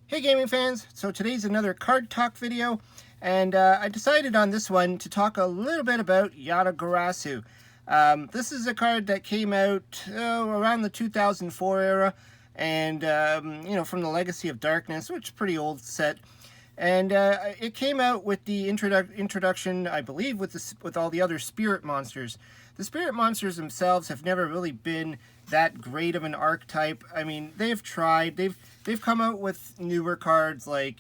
Hey gaming fans, so today's another card talk video, and I decided on this one to talk a little bit about Yata-Garasu. This is a card that came out around the 2004 era, and from the Legacy of Darkness, which is a pretty old set. And it came out with the introduction, I believe, with all the other spirit monsters. The spirit monsters themselves have never really been that great of an archetype. I mean, they've tried. They've come out with newer cards like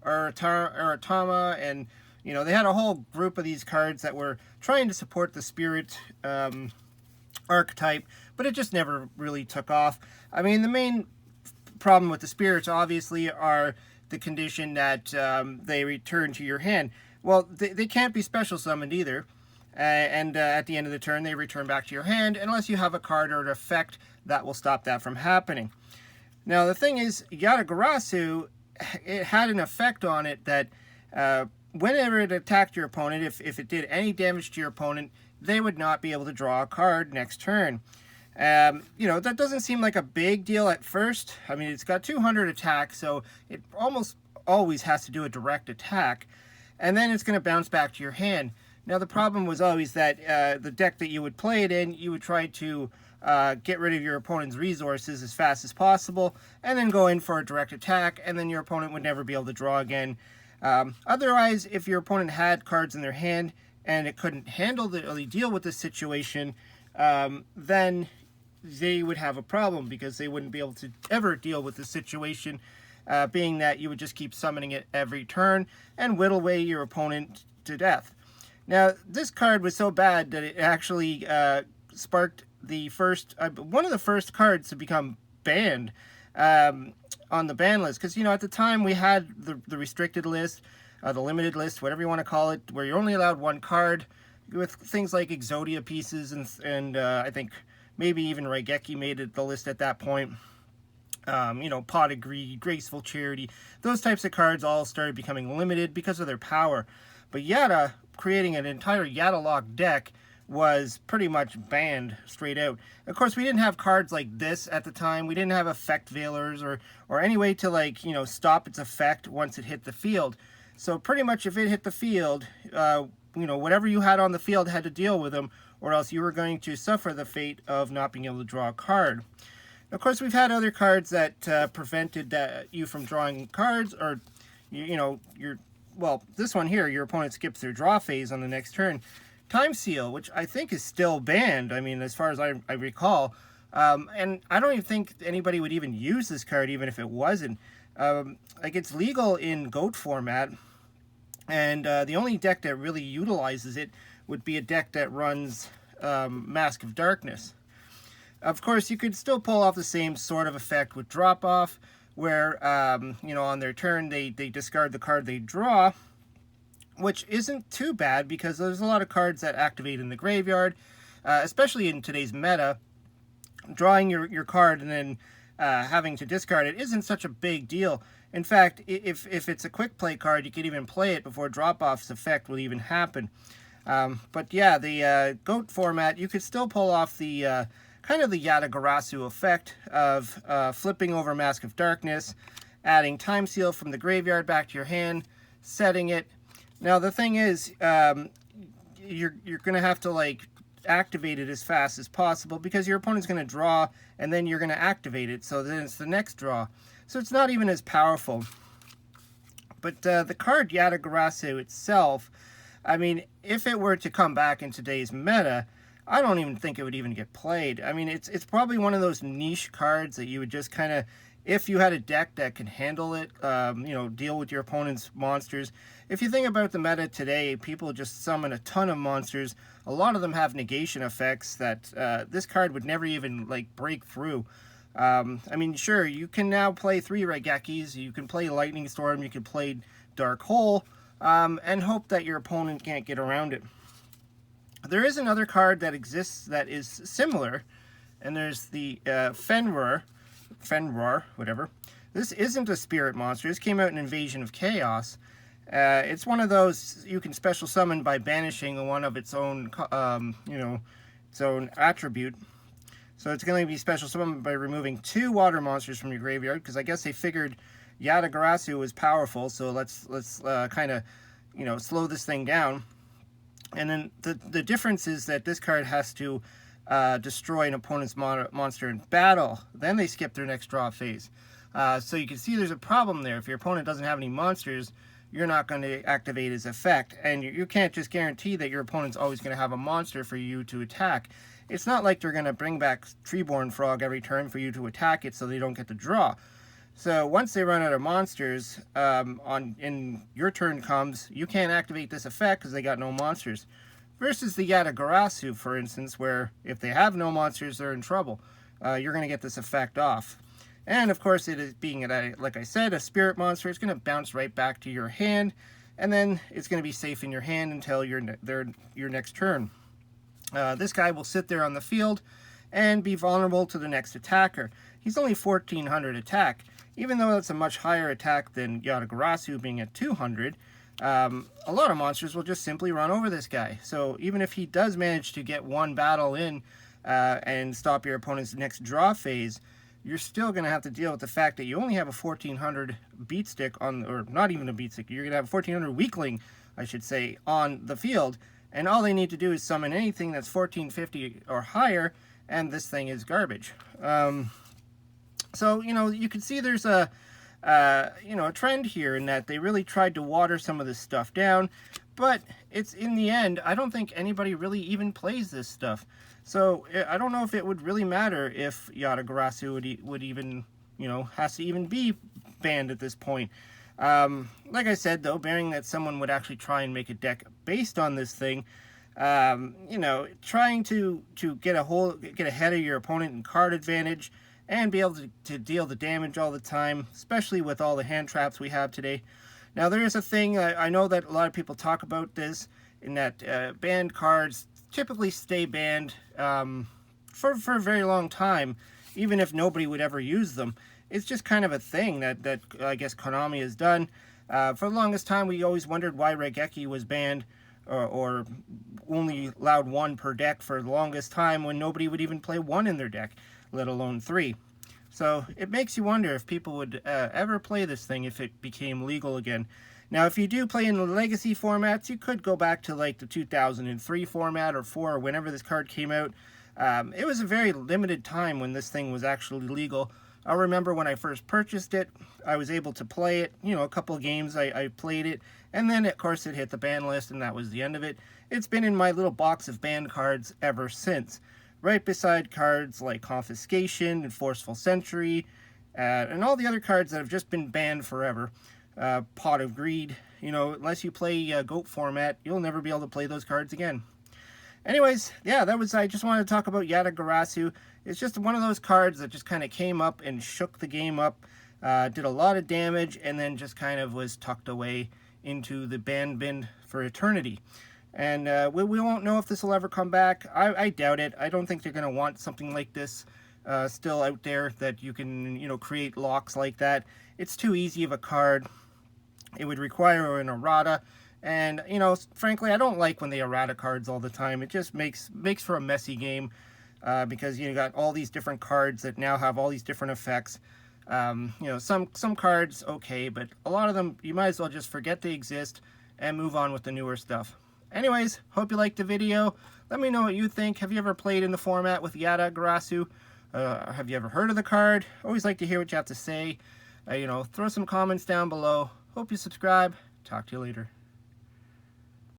Aratama, and they had a whole group of these cards that were trying to support the spirit archetype, but it just never really took off. I mean, the main problem with the spirits obviously are the condition that they return to your hand. Well, they can't be special summoned either. And at the end of the turn, they return back to your hand unless you have a card or an effect that will stop that from happening. Now, the thing is, Yata-Garasu, it had an effect on it that whenever it attacked your opponent, if it did any damage to your opponent, they would not be able to draw a card next turn. That doesn't seem like a big deal at first. I mean, it's got 200 attack, so it almost always has to do a direct attack. And then it's going to bounce back to your hand. Now, the problem was always that the deck that you would play it in, you would try to get rid of your opponent's resources as fast as possible, and then go in for a direct attack, and then your opponent would never be able to draw again. Otherwise, if your opponent had cards in their hand and it couldn't handle deal with the situation, then they would have a problem because they wouldn't be able to ever deal with the situation, being that you would just keep summoning it every turn and whittle away your opponent to death. Now, this card was so bad that it actually sparked the first, one of the first cards to become banned on the ban list. Because, at the time we had the restricted list, the limited list, whatever you want to call it, where you're only allowed one card with things like Exodia pieces and I think maybe even Raigeki made it the list at that point. Pot of Greed, Graceful Charity, those types of cards all started becoming limited because of their power. But Yata, creating an entire Yata-lock deck, was pretty much banned straight out. Of course, we didn't have cards like this at the time. We didn't have effect veilers or any way to stop its effect once it hit the field. So pretty much if it hit the field, whatever you had on the field had to deal with them, or else you were going to suffer the fate of not being able to draw a card. Of course, we've had other cards that prevented you from drawing cards, or this one here, your opponent skips their draw phase on the next turn. Time Seal, which I think is still banned, I mean, as far as I recall. And I don't even think anybody would even use this card, even if it wasn't. It's legal in GOAT format, and the only deck that really utilizes it would be a deck that runs Mask of Darkness. Of course, you could still pull off the same sort of effect with Drop Off, where, on their turn, they discard the card they draw, which isn't too bad because there's a lot of cards that activate in the graveyard, especially in today's meta. Drawing your card and then having to discard it isn't such a big deal. In fact, if it's a quick play card, you can even play it before Drop-Off's effect will even happen. But yeah, the GOAT format, you could still pull off the kind of the Yata-Garasu effect of flipping over Mask of Darkness, adding Time Seal from the graveyard back to your hand, setting it. Now, the thing is, you're going to have to, activate it as fast as possible because your opponent's going to draw, and then you're going to activate it, so then it's the next draw. So it's not even as powerful. But the card Yata-Garasu itself, I mean, if it were to come back in today's meta, I don't even think it would even get played. I mean, it's probably one of those niche cards that you would just kind of, if you had a deck that could handle it, deal with your opponent's monsters. If you think about the meta today, people just summon a ton of monsters. A lot of them have negation effects that this card would never even, break through. I mean, sure, you can now play 3 Raigekis, you can play Lightning Storm, you can play Dark Hole, and hope that your opponent can't get around it. There is another card that exists that is similar, and there's the Fenrir, whatever. This isn't a spirit monster. This came out in Invasion of Chaos. It's one of those you can special summon by banishing one of its own, its own attribute. So it's going to be special summoned by removing 2 water monsters from your graveyard, because I guess they figured Yata-Garasu is powerful, so let's kind of, slow this thing down. And then the difference is that this card has to destroy an opponent's monster in battle. Then they skip their next draw phase. So you can see there's a problem there. If your opponent doesn't have any monsters, you're not going to activate his effect. And you can't just guarantee that your opponent's always going to have a monster for you to attack. It's not like they're going to bring back Treeborn Frog every turn for you to attack it so they don't get to draw. So once they run out of monsters, in your turn comes, you can't activate this effect because they got no monsters. Versus the Yata-Garasu, for instance, where if they have no monsters, they're in trouble. You're going to get this effect off. And of course, it is being, like I said, a spirit monster. It's going to bounce right back to your hand, and then it's going to be safe in your hand until your next turn. This guy will sit there on the field and be vulnerable to the next attacker. He's only 1400 attack. Even though it's a much higher attack than Yata-Garasu being at 200, a lot of monsters will just simply run over this guy. So even if he does manage to get one battle in and stop your opponent's next draw phase, you're still going to have to deal with the fact that you only have a 1400 beat stick on, or not even a beat stick, you're going to have a 1400 weakling, I should say, on the field. And all they need to do is summon anything that's 1450 or higher, and this thing is garbage. So, you can see there's a trend here in that they really tried to water some of this stuff down, but it's, in the end, I don't think anybody really even plays this stuff. So I don't know if it would really matter if Yata-Garasu would even, has to even be banned at this point. Like I said, though, bearing that someone would actually try and make a deck based on this thing, trying to get ahead of your opponent in card advantage and be able to deal the damage all the time, especially with all the hand traps we have today. Now, there is a thing, I know that a lot of people talk about this, in that banned cards typically stay banned for a very long time, even if nobody would ever use them. It's just kind of a thing that I guess Konami has done. For the longest time, we always wondered why Regeki was banned, or only allowed one per deck for the longest time, when nobody would even play one in their deck, let alone three. So it makes you wonder if people would ever play this thing if it became legal again. Now, if you do play in the legacy formats, you could go back to like the 2003 format or 4, or whenever this card came out. It was a very limited time when this thing was actually legal. I remember when I first purchased it, I was able to play it, a couple of games I played it, and then of course it hit the ban list, and that was the end of it. It's been in my little box of banned cards ever since, right beside cards like Confiscation and Forceful Century, and all the other cards that have just been banned forever. Pot of Greed, unless you play GOAT format, you'll never be able to play those cards again. Anyways, yeah, I just wanted to talk about Yata-Garasu. It's just one of those cards that just kind of came up and shook the game up, did a lot of damage, and then just kind of was tucked away into the ban bin for eternity. And we won't know if this will ever come back. I doubt it. I don't think they're going to want something like this still out there, that you can, create locks like that. It's too easy of a card. It would require an errata. And, frankly, I don't like when they errata cards all the time. It just makes for a messy game, because you got all these different cards that now have all these different effects. Some cards, okay, but a lot of them, you might as well just forget they exist and move on with the newer stuff. Anyways, hope you liked the video. Let me know what you think. Have you ever played in the format with Yata-Garasu? Have you ever heard of the card? Always like to hear what you have to say. Throw some comments down below. Hope you subscribe. Talk to you later.